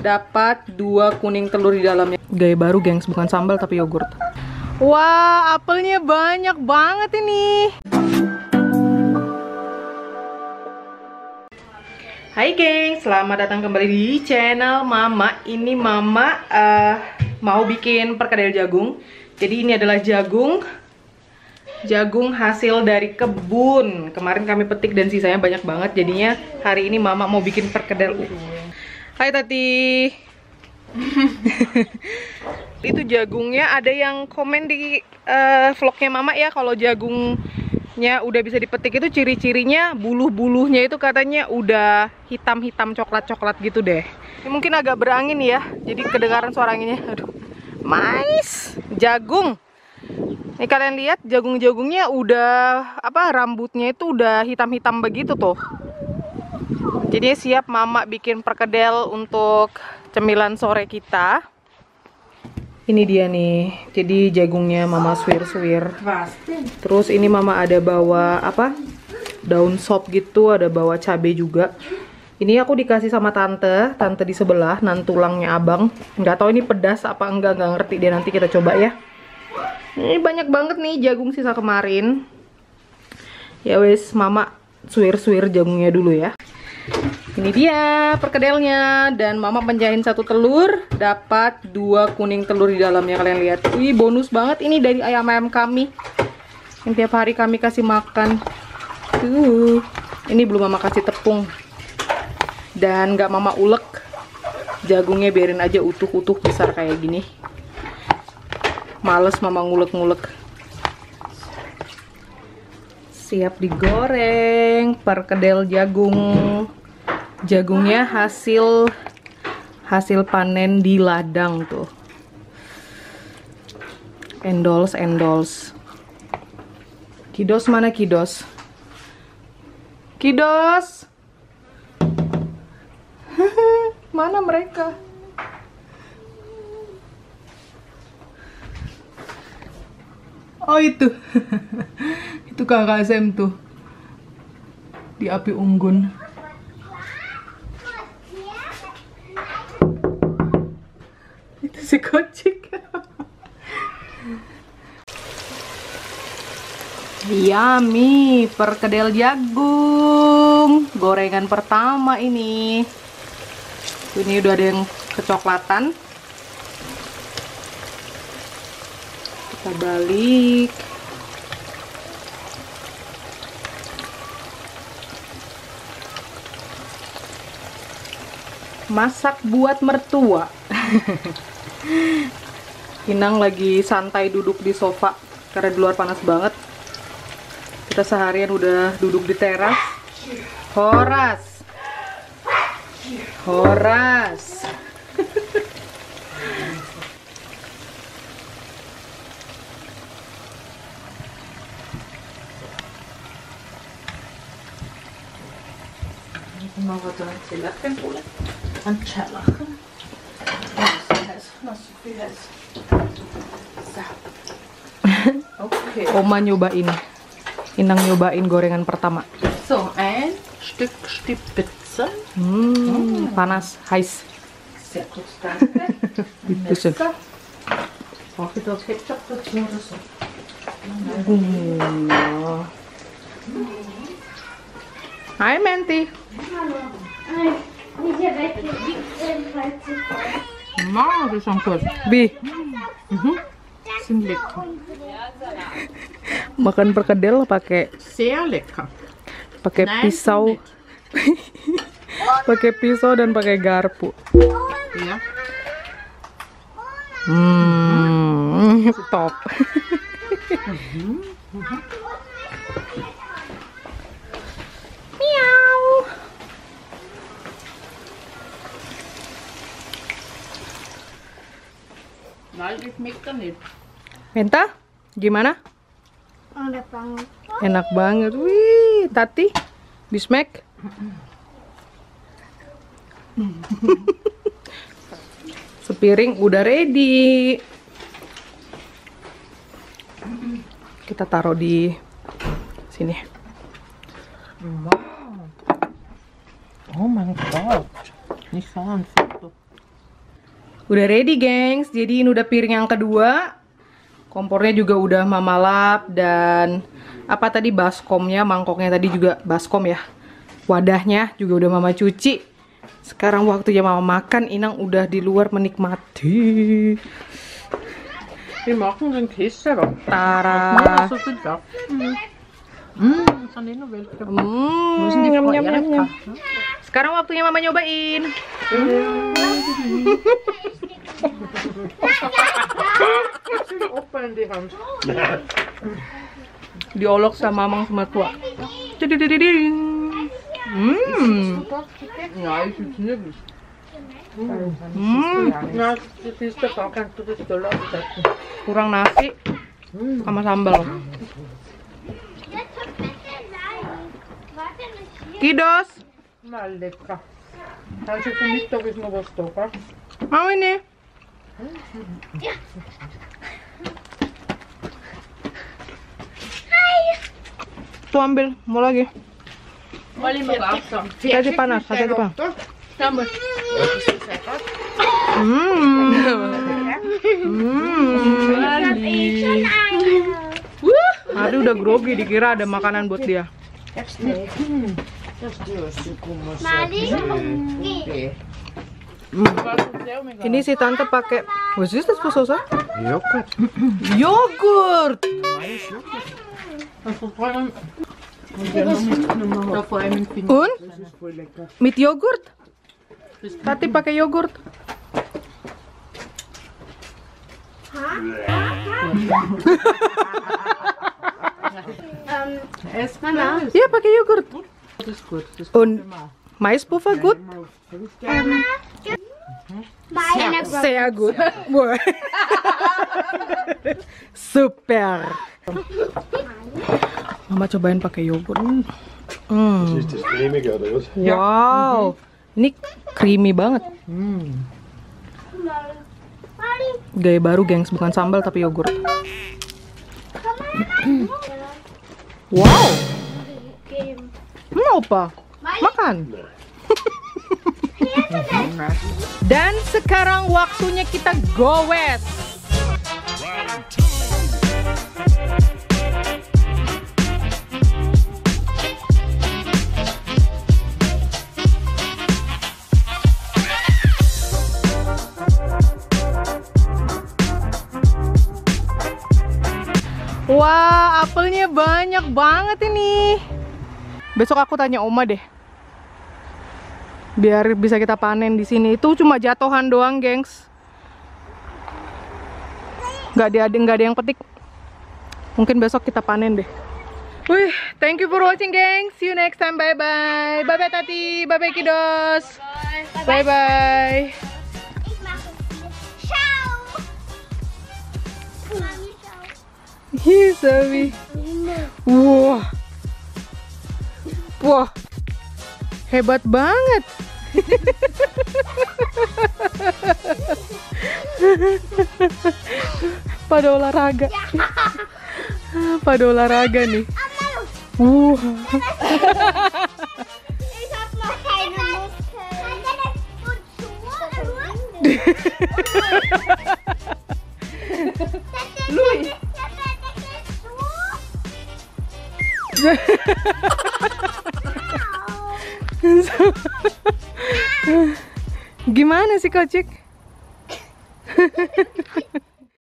dapat 2 kuning telur di dalamnya. Gaya baru, gengs, bukan sambal tapi yogurt. Wah, apelnya banyak banget ini. Hai gengs, selamat datang kembali di channel Mama. Ini Mama mau bikin perkedel jagung. Jadi ini adalah jagung hasil dari kebun. Kemarin kami petik dan sisanya banyak banget. Jadinya hari ini Mama mau bikin perkedel. Hai Tati. Itu jagungnya, ada yang komen di vlognya Mama ya, kalau jagungnya udah bisa dipetik itu ciri-cirinya buluh-buluhnya itu katanya udah hitam-hitam coklat-coklat gitu deh. Ini mungkin agak berangin ya, jadi kedengaran suara anginnya. Aduh, mais jagung. Nih kalian lihat jagung-jagungnya udah rambutnya itu udah hitam-hitam begitu tuh. Jadi siap Mama bikin perkedel untuk cemilan sore kita. Ini dia nih, jadi jagungnya Mama suwir-suwir. Terus ini Mama ada bawa daun sop gitu, ada bawa cabai juga. Ini aku dikasih sama tante di sebelah, tulangnya abang. Nggak tahu ini pedas apa enggak ngerti dia, nanti kita coba ya. Ini banyak banget nih jagung sisa kemarin. Ya wes, Mama suwir-suwir jagungnya dulu ya. Ini dia perkedelnya, dan Mama pencahin 1 telur, dapat 2 kuning telur di dalamnya. Kalian lihat, wih bonus banget ini dari ayam-ayam kami yang tiap hari kami kasih makan. Ini belum Mama kasih tepung, dan nggak Mama ulek jagungnya, biarin aja utuh-utuh besar kayak gini. Males Mama ngulek-ngulek. Siap digoreng perkedel jagung. Jagungnya hasil panen di ladang tuh. Endolse. Kidos mana Kidos? Kidos. Mana mereka? Oh itu. Itu kakak Sam tuh. Di api unggun. Itu si kocik. Yummy, perkedel jagung. Gorengan pertama ini. Ini udah ada yang kecoklatan. Kita balik. Masak buat mertua. Inang lagi santai duduk di sofa karena di luar panas banget. Kita seharian udah duduk di teras. Horas. Maar wat dan het lekker voelen. En lachen. Oke. Oma nyobain. Inang nyobain gorengan pertama. Zo, een stuk pizza. Panas, heiß. Sehr goed, danke. Bitteschön. Mag je dat ketchup dazu oder so? Hai Menti. Nou, dat is een goed. Bi, Zijn lekker. makan perkedel pakai Zeer lekker. pisau. Pakai pisau dan pakai garpu. Ja. Top. Miau. Nou, ik mik er niet. Menta, gimana? Enak banget. Enak banget. Wih, Tati, bismek. Sepiring udah ready. Kita taruh di sini. Wow. Oh mijn god. Niet van een foto. Udah ready, gengs. Jadi ini udah piring yang kedua. Kompornya juga udah mama lap. Dan apa tadi, baskomnya, mangkoknya tadi juga baskom ya. Wadahnya juga udah mama cuci. Sekarang waktunya mama makan. Inang udah di luar menikmati. Wir machen den Käse selber. Tara. So viel da. Sind eh noch welche. Nyam, nyam, nyam, nyam. Sekarang waktunya mama nyobain. Opa in die Hand. Diolok sama mamang sama tua. Cedidididing. Nein, ich finde es nicht. Nein, das ist der Fall, kannst du das da lassen. Kurang nasi sama sambal. Kidos. Na, lecker. Also zum Mittag ist noch was da, gell? Mau ini. Tuh ambil, mau lagi. Hati panas, hati panas. Adi udah grogi, dikira ada makanan buat dia. Ini si tante pakai, was ist das für Soße? Joghurt. Yogurt. Also vor allem, da vor allem in Finger. Und Das ist voll lecker. mit Yogurt? Tati pakai yogurt. Mama. Iya pakai yogurt. Das ist gut. Das Und Maispulver gut? Sehr gut. Wah. Super. Mama cobain pakai yogurt. Ist das cremig oder was? Wow. Ini creamy banget. Gaya baru, gengs, bukan sambal tapi yogurt. Wow. Mau apa? Makan. Dan sekarang waktunya kita goes. Wah, apelnya banyak banget ini. Besok aku tanya Oma deh. Biar bisa kita panen di sini. Itu cuma jatuhan doang, gengs. Nggak ada yang petik. Mungkin besok kita panen deh. Wih, thank you for watching, gengs. See you next time. Bye bye. Bye bye Tati. Bye bye Kidos. Bye bye. Ich mache es. Ciao. Mami, ciao. Hi, Sabi. Wah. Wah. Hebat banget. Pada olahraga. Pada olahraga nih. Ich hab noch keine Muskeln. Louis. Gimana sih Kocik?